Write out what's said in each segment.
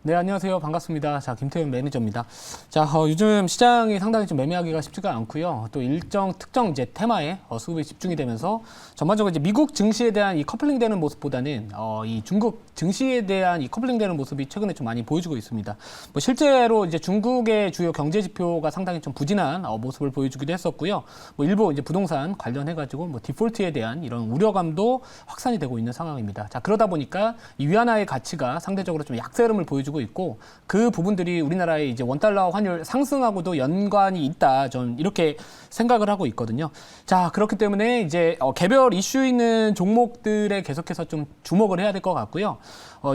네, 안녕하세요. 반갑습니다. 자, 김태훈 매니저입니다. 자, 요즘 시장이 상당히 좀 매매하기가 쉽지가 않고요. 또 일정 특정 이제 테마에 수급이 집중이 되면서 전반적으로 이제 미국 증시에 대한 이 커플링되는 모습보다는 이 중국 증시에 대한 이 커플링되는 모습이 최근에 좀 많이 보여주고 있습니다. 뭐 실제로 이제 중국의 주요 경제 지표가 상당히 좀 부진한 모습을 보여주기도 했었고요. 뭐 일부 이제 부동산 관련해가지고 뭐 디폴트에 대한 이런 우려감도 확산이 되고 있는 상황입니다. 자, 그러다 보니까 이 위안화의 가치가 상대적으로 좀 약세 흐름을 보여주고 있고 그 부분들이 우리나라의 이제 원달러 환율 상승하고도 연관이 있다. 전 이렇게 생각을 하고 있거든요. 자, 그렇기 때문에 이제 개별 이슈 있는 종목들에 계속해서 좀 주목을 해야 될 것 같고요.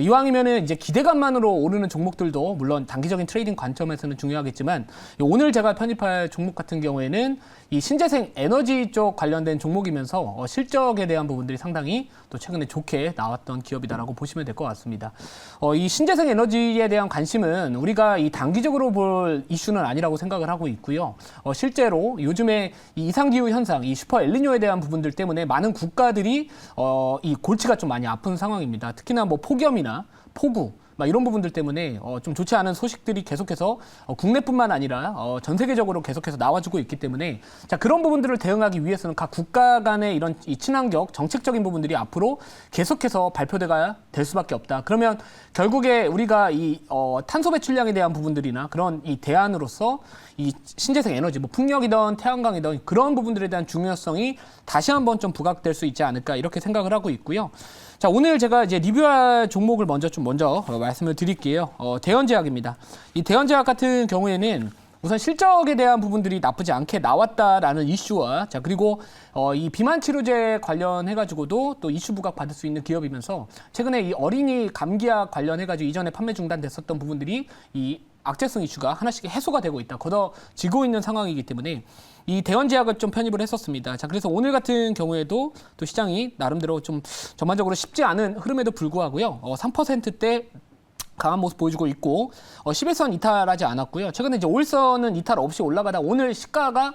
이왕이면은 이제 기대감만으로 오르는 종목들도 물론 단기적인 트레이딩 관점에서는 중요하겠지만 오늘 제가 편입할 종목 같은 경우에는 이 신재생 에너지 쪽 관련된 종목이면서 실적에 대한 부분들이 상당히 또 최근에 좋게 나왔던 기업이다라고 보시면 될 것 같습니다. 이 신재생 에너지에 대한 관심은 우리가 이 단기적으로 볼 이슈는 아니라고 생각을 하고 있고요. 실제로 요즘에 이 이상기후 현상, 이 슈퍼 엘니뇨에 대한 부분들 때문에 많은 국가들이 이 골치가 좀 많이 아픈 상황입니다. 특히나 뭐 폭염이나 폭우 막 이런 부분들 때문에 좀 좋지 않은 소식들이 계속해서 국내뿐만 아니라 전 세계적으로 계속해서 나와주고 있기 때문에 자, 그런 부분들을 대응하기 위해서는 각 국가 간의 이런 이 친환경 정책적인 부분들이 앞으로 계속해서 발표가 될 수밖에 없다. 그러면 결국에 우리가 이 탄소 배출량에 대한 부분들이나 그런 이 대안으로서 이 신재생 에너지, 뭐 풍력이든 태양광이든 그런 부분들에 대한 중요성이 다시 한번 좀 부각될 수 있지 않을까 이렇게 생각을 하고 있고요. 자, 오늘 제가 이제 리뷰할 종목을 먼저 말씀을 드릴게요. 대현제약입니다. 이 대현제약 같은 경우에는 우선 실적에 대한 부분들이 나쁘지 않게 나왔다라는 이슈와 자, 그리고 이 비만 치료제 관련해가지고도 또 이슈 부각 받을 수 있는 기업이면서 최근에 이 어린이 감기약 관련해가지고 이전에 판매 중단됐었던 부분들이 이 악재성 이슈가 하나씩 해소가 되고 있다. 걷어지고 있는 상황이기 때문에 이 대원제약을 좀 편입을 했었습니다. 자, 그래서 오늘 같은 경우에도 또 시장이 나름대로 좀 전반적으로 쉽지 않은 흐름에도 불구하고요. 3%대 강한 모습 보여주고 있고 10일선 이탈하지 않았고요. 최근에 이제 5일선은 이탈 없이 올라가다 오늘 시가가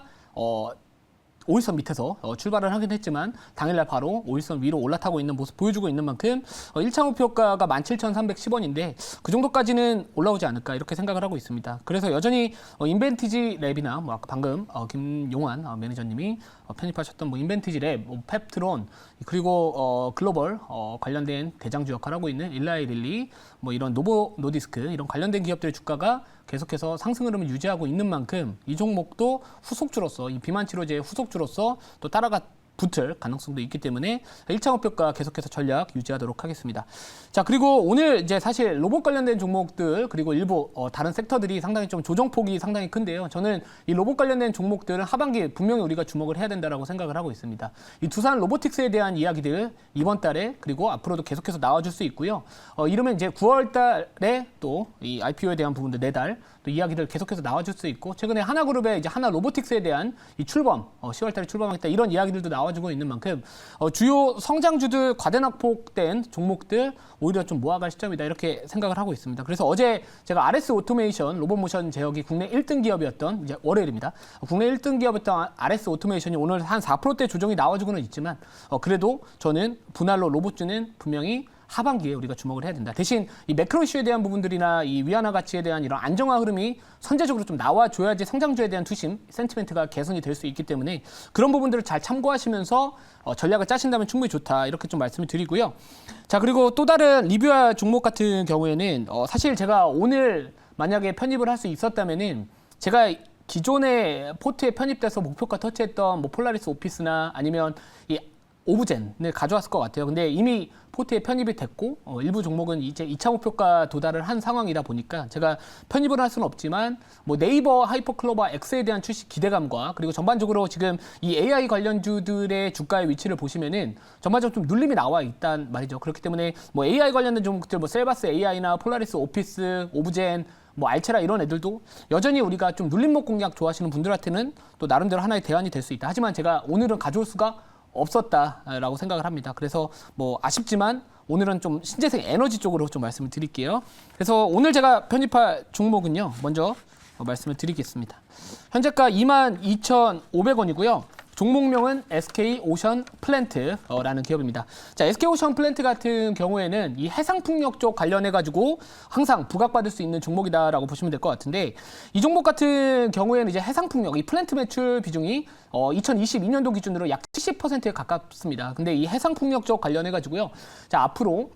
5일선 밑에서 출발을 하긴 했지만 당일날 바로 5일선 위로 올라타고 있는 모습 보여주고 있는 만큼 1차 목표가가 17,310원인데 그 정도까지는 올라오지 않을까 이렇게 생각을 하고 있습니다. 그래서 여전히 인벤티지 랩이나 뭐 아까 방금 김용환 매니저님이 편입하셨던 뭐 인벤티지 랩, 뭐 펩트론 그리고 글로벌 관련된 대장주 역할을 하고 있는 일라이릴리 뭐 이런 노보 노디스크 이런 관련된 기업들의 주가가 계속해서 상승 흐름을 유지하고 있는 만큼 이 종목도 후속주로서 이 비만 치료제의 후속주로서 또 따라가 붙을 가능성도 있기 때문에 1차 목표가 계속해서 전략 유지하도록 하겠습니다. 자, 그리고 오늘 이제 사실 로봇 관련된 종목들 그리고 일부 다른 섹터들이 상당히 좀 조정폭이 상당히 큰데요. 저는 이 로봇 관련된 종목들은 하반기에 분명히 우리가 주목을 해야 된다라고 생각을 하고 있습니다. 이 두산 로보틱스에 대한 이야기들 이번 달에 그리고 앞으로도 계속해서 나와줄 수 있고요. 이러면 이제 9월 달에 또 이 IPO에 대한 부분들 내달 또 이야기들 계속해서 나와줄 수 있고 최근에 하나그룹의 이제 하나 로보틱스에 대한 이 출범 10월 달에 출범하겠다 이런 이야기들도 나와주고 있는 만큼 주요 성장주들 과대낙폭된 종목들 오히려 좀 모아갈 시점이다 이렇게 생각을 하고 있습니다. 그래서 어제 제가 RS 오토메이션 로봇모션 제약이 국내 1등 기업이었던 이제 월요일입니다. 국내 1등 기업이었던 RS 오토메이션이 오늘 한 4%대 조정이 나와주고는 있지만 그래도 저는 분할로 로봇주는 분명히 하반기에 우리가 주목을 해야 된다. 대신 이 매크로 이슈에 대한 부분들이나 이 위안화 가치에 대한 이런 안정화 흐름이 선제적으로 좀 나와줘야지 성장주에 대한 투심, 센티멘트가 개선이 될 수 있기 때문에 그런 부분들을 잘 참고하시면서 전략을 짜신다면 충분히 좋다. 이렇게 좀 말씀을 드리고요. 자, 그리고 또 다른 리뷰할 종목 같은 경우에는 사실 제가 오늘 만약에 편입을 할 수 있었다면은 제가 기존의 포트에 편입돼서 목표가 터치했던 뭐 폴라리스 오피스나 아니면 이 오브젠을 가져왔을 것 같아요. 근데 이미 포트에 편입이 됐고 일부 종목은 이제 2차 목표가 도달을 한 상황이다 보니까 제가 편입을 할 수는 없지만 뭐 네이버 하이퍼클로바 X에 대한 출시 기대감과 그리고 전반적으로 지금 이 AI 관련주들의 주가의 위치를 보시면은 전반적으로 좀 눌림이 나와 있단 말이죠. 그렇기 때문에 뭐 AI 관련된 종목들 뭐 셀바스 AI나 폴라리스 오피스, 오브젠 뭐 알체라 이런 애들도 여전히 우리가 좀 눌림목 공략 좋아하시는 분들한테는 또 나름대로 하나의 대안이 될 수 있다. 하지만 제가 오늘은 가져올 수가 없었다라고 생각을 합니다. 그래서 뭐 아쉽지만 오늘은 좀 신재생 에너지 쪽으로 좀 말씀을 드릴게요. 그래서 오늘 제가 편입할 종목은요. 먼저 말씀을 드리겠습니다. 현재가 22,500원이고요. 종목명은 SK 오션 플랜트라는 기업입니다. 자, SK 오션 플랜트 같은 경우에는 이 해상풍력 쪽 관련해가지고 항상 부각받을 수 있는 종목이다라고 보시면 될 것 같은데 이 종목 같은 경우에는 이제 해상풍력, 이 플랜트 매출 비중이 2022년도 기준으로 약 70%에 가깝습니다. 근데 이 해상풍력 쪽 관련해가지고요. 자, 앞으로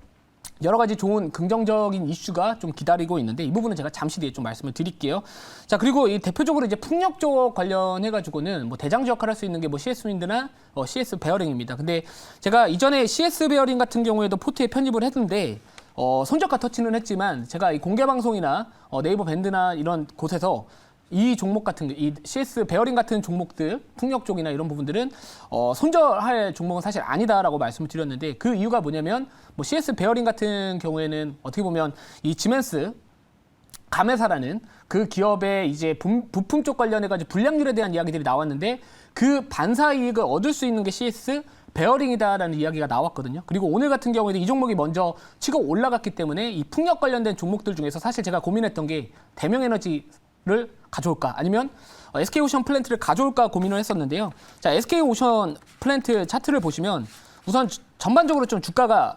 여러 가지 좋은 긍정적인 이슈가 좀 기다리고 있는데 이 부분은 제가 잠시 뒤에 좀 말씀을 드릴게요. 자, 그리고 이 대표적으로 이제 풍력 쪽 관련해가지고는 뭐 대장주 역할을 할 수 있는 게 뭐 CS 윈드나 CS 베어링입니다. 근데 제가 이전에 CS 베어링 같은 경우에도 포트에 편입을 했는데 손절가 터치는 했지만 제가 이 공개 방송이나 네이버 밴드나 이런 곳에서 이 종목 같은 이 CS 베어링 같은 종목들, 풍력 쪽이나 이런 부분들은 손절할 종목은 사실 아니다라고 말씀을 드렸는데 그 이유가 뭐냐면 뭐 CS 베어링 같은 경우에는 어떻게 보면 이 지멘스 가메사라는 그 기업의 이제 부품 쪽 관련해가지고 불량률에 대한 이야기들이 나왔는데 그 반사 이익을 얻을 수 있는 게 CS 베어링이다라는 이야기가 나왔거든요. 그리고 오늘 같은 경우에도 이 종목이 먼저 치고 올라갔기 때문에 이 풍력 관련된 종목들 중에서 사실 제가 고민했던 게 대명에너지를 가져올까 아니면 SK오션 플랜트를 가져올까 고민을 했었는데요. 자, SK오션 플랜트 차트를 보시면 우선 전반적으로 좀 주가가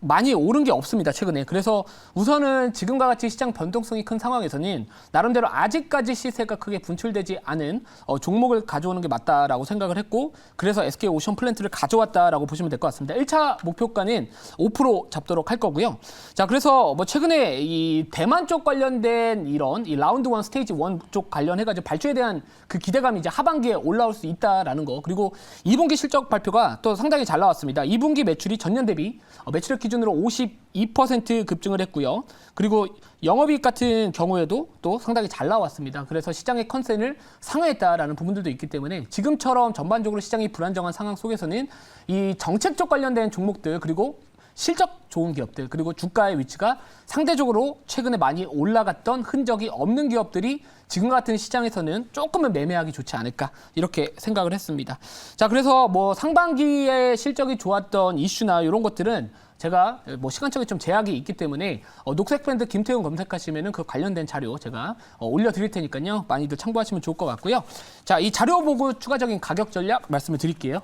많이 오른 게 없습니다, 최근에. 그래서 우선은 지금과 같이 시장 변동성이 큰 상황에서는 나름대로 아직까지 시세가 크게 분출되지 않은 종목을 가져오는 게 맞다라고 생각을 했고 그래서 SK오션 플랜트를 가져왔다라고 보시면 될 것 같습니다. 1차 목표가는 5% 잡도록 할 거고요. 자, 그래서 뭐 최근에 이 대만 쪽 관련된 이런 이 라운드 1 스테이지 1 쪽 관련해가지고 발주에 대한 그 기대감이 이제 하반기에 올라올 수 있다라는 거 그리고 2분기 실적 발표가 또 상당히 잘 나왔습니다. 2분기 매출이 전년 대비 매출액 기준으로 52% 급증을 했고요. 그리고 영업이익 같은 경우에도 또 상당히 잘 나왔습니다. 그래서 시장의 컨센을 상회했다라는 부분들도 있기 때문에 지금처럼 전반적으로 시장이 불안정한 상황 속에서는 이 정책적 관련된 종목들 그리고 실적 좋은 기업들 그리고 주가의 위치가 상대적으로 최근에 많이 올라갔던 흔적이 없는 기업들이 지금 같은 시장에서는 조금은 매매하기 좋지 않을까 이렇게 생각을 했습니다. 자, 그래서 뭐 상반기에 실적이 좋았던 이슈나 이런 것들은 제가 뭐 시간적인 좀 제약이 있기 때문에 녹색 밴드 김태훈 검색하시면은 그 관련된 자료 제가 올려드릴 테니까요. 많이들 참고하시면 좋을 것 같고요. 자, 이 자료 보고 추가적인 가격 전략 말씀을 드릴게요.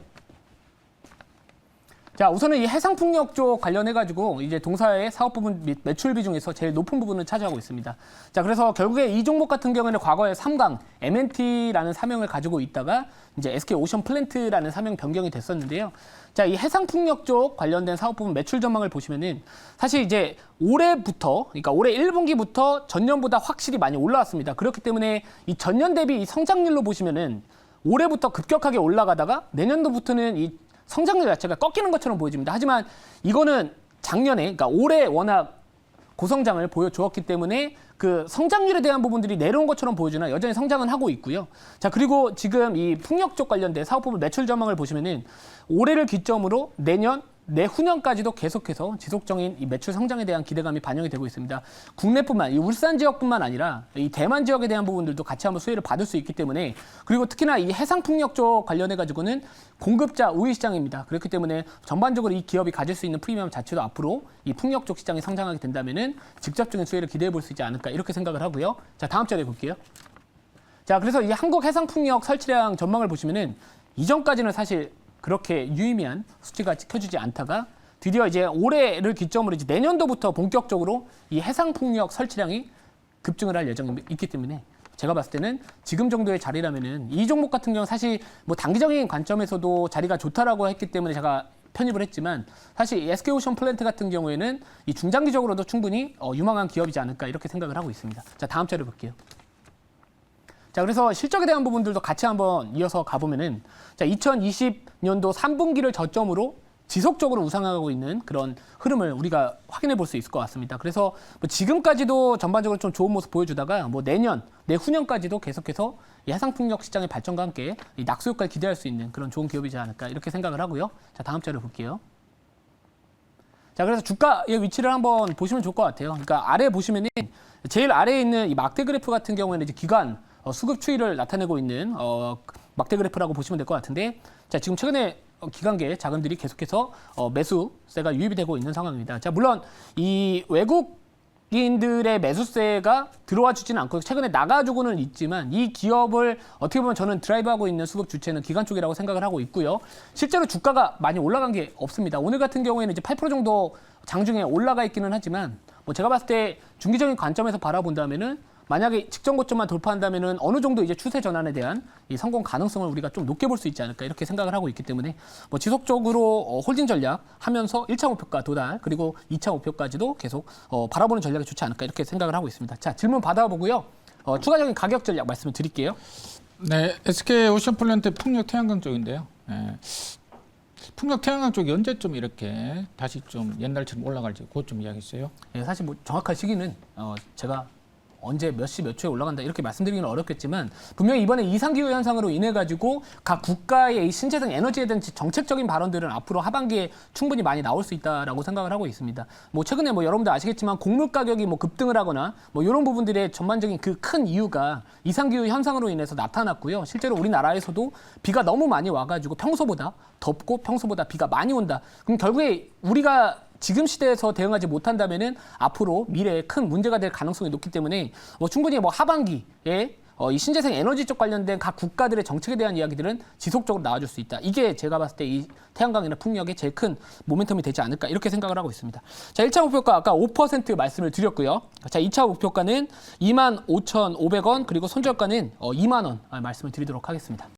자, 우선은 이 해상풍력 쪽 관련해가지고 이제 동사의 사업 부분 및 매출 비중에서 제일 높은 부분을 차지하고 있습니다. 자, 그래서 결국에 이 종목 같은 경우에는 과거에 3강 MNT라는 사명을 가지고 있다가 이제 SK 오션 플랜트라는 사명 변경이 됐었는데요. 자, 이 해상풍력 쪽 관련된 사업 부분 매출 전망을 보시면은 사실 이제 올해부터, 그러니까 올해 1분기부터 전년보다 확실히 많이 올라왔습니다. 그렇기 때문에 이 전년 대비 이 성장률로 보시면은 올해부터 급격하게 올라가다가 내년도부터는 이 성장률 자체가 꺾이는 것처럼 보여집니다. 하지만 이거는 작년에, 그러니까 올해 워낙 고성장을 보여주었기 때문에 그 성장률에 대한 부분들이 내려온 것처럼 보여주나 여전히 성장은 하고 있고요. 자, 그리고 지금 이 풍력 쪽 관련된 사업 부분 매출 전망을 보시면은 올해를 기점으로 내년, 내후년까지도 계속해서 지속적인 이 매출 성장에 대한 기대감이 반영이 되고 있습니다. 국내뿐만, 이 울산 지역뿐만 아니라 이 대만 지역에 대한 부분들도 같이 한번 수혜를 받을 수 있기 때문에 그리고 특히나 이 해상풍력 쪽 관련해가지고는 공급자 우위 시장입니다. 그렇기 때문에 전반적으로 이 기업이 가질 수 있는 프리미엄 자체도 앞으로 이 풍력 쪽 시장이 성장하게 된다면은 직접적인 수혜를 기대해 볼 수 있지 않을까 이렇게 생각을 하고요. 자, 다음 자료에 볼게요. 자, 그래서 이 한국 해상풍력 설치량 전망을 보시면은 이전까지는 사실 그렇게 유의미한 수치가 찍혀지지 않다가 드디어 이제 올해를 기점으로 이제 내년도부터 본격적으로 이 해상풍력 설치량이 급증을 할 예정이 있기 때문에 제가 봤을 때는 지금 정도의 자리라면은 이 종목 같은 경우는 사실 뭐 단기적인 관점에서도 자리가 좋다라고 했기 때문에 제가 편입을 했지만 사실 SK오션 플랜트 같은 경우에는 이 중장기적으로도 충분히 유망한 기업이지 않을까 이렇게 생각을 하고 있습니다. 자, 다음 자료 볼게요. 자, 그래서 실적에 대한 부분들도 같이 한번 이어서 가보면은 자, 2020년도 3분기를 저점으로 지속적으로 우상하고 있는 그런 흐름을 우리가 확인해 볼 수 있을 것 같습니다. 그래서 뭐 지금까지도 전반적으로 좀 좋은 모습 보여주다가 뭐 내년, 내후년까지도 계속해서 이 해상풍력 시장의 발전과 함께 이 낙수 효과를 기대할 수 있는 그런 좋은 기업이지 않을까 이렇게 생각을 하고요. 자, 다음 자료 볼게요. 자, 그래서 주가의 위치를 한번 보시면 좋을 것 같아요. 그러니까 아래 보시면은 제일 아래에 있는 이 막대 그래프 같은 경우에는 이제 기간 수급 추이를 나타내고 있는 막대 그래프라고 보시면 될 것 같은데 자, 지금 최근에 기관계 자금들이 계속해서 매수세가 유입이 되고 있는 상황입니다. 자, 물론 이 외국 외국인들의 매수세가 들어와 주지는 않고 최근에 나가주고는 있지만 이 기업을 어떻게 보면 저는 드라이브하고 있는 수급 주체는 기관 쪽이라고 생각을 하고 있고요. 실제로 주가가 많이 올라간 게 없습니다. 오늘 같은 경우에는 이제 8% 정도 장중에 올라가 있기는 하지만 뭐 제가 봤을 때 중기적인 관점에서 바라본다면은 만약에 직전 고점만 돌파한다면은 어느 정도 이제 추세 전환에 대한 이 성공 가능성을 우리가 좀 높게 볼 수 있지 않을까 이렇게 생각을 하고 있기 때문에 뭐 지속적으로 홀딩 전략 하면서 1차 목표가 도달 그리고 2차 목표까지도 계속 바라보는 전략이 좋지 않을까 이렇게 생각을 하고 있습니다. 자, 질문 받아보고요. 추가적인 가격 전략 말씀을 드릴게요. 네, SK 오션플랜트 풍력 태양광 쪽인데요. 네. 풍력 태양광 쪽이 언제쯤 이렇게 다시 좀 옛날처럼 올라갈지 그것 좀 이야기해 주세요. 네, 사실 뭐 정확한 시기는 제가 언제 몇 시 몇 초에 올라간다 이렇게 말씀드리기는 어렵겠지만 분명히 이번에 이상기후 현상으로 인해 가지고 각 국가의 이 신재생 에너지에 대한 정책적인 발언들은 앞으로 하반기에 충분히 많이 나올 수 있다라고 생각을 하고 있습니다. 뭐 최근에 뭐 여러분들 아시겠지만 곡물 가격이 뭐 급등을 하거나 뭐 이런 부분들의 전반적인 그 큰 이유가 이상기후 현상으로 인해서 나타났고요. 실제로 우리나라에서도 비가 너무 많이 와가지고 평소보다 덥고 평소보다 비가 많이 온다. 그럼 결국에 우리가 지금 시대에서 대응하지 못한다면은 앞으로 미래에 큰 문제가 될 가능성이 높기 때문에 충분히 뭐 하반기에 이 신재생 에너지 쪽 관련된 각 국가들의 정책에 대한 이야기들은 지속적으로 나와줄 수 있다. 이게 제가 봤을 때 이 태양광이나 풍력의 제일 큰 모멘텀이 되지 않을까 이렇게 생각을 하고 있습니다. 자, 1차 목표가 아까 5% 말씀을 드렸고요. 자, 2차 목표가는 25,500원 그리고 손절가는 2만 원 말씀을 드리도록 하겠습니다.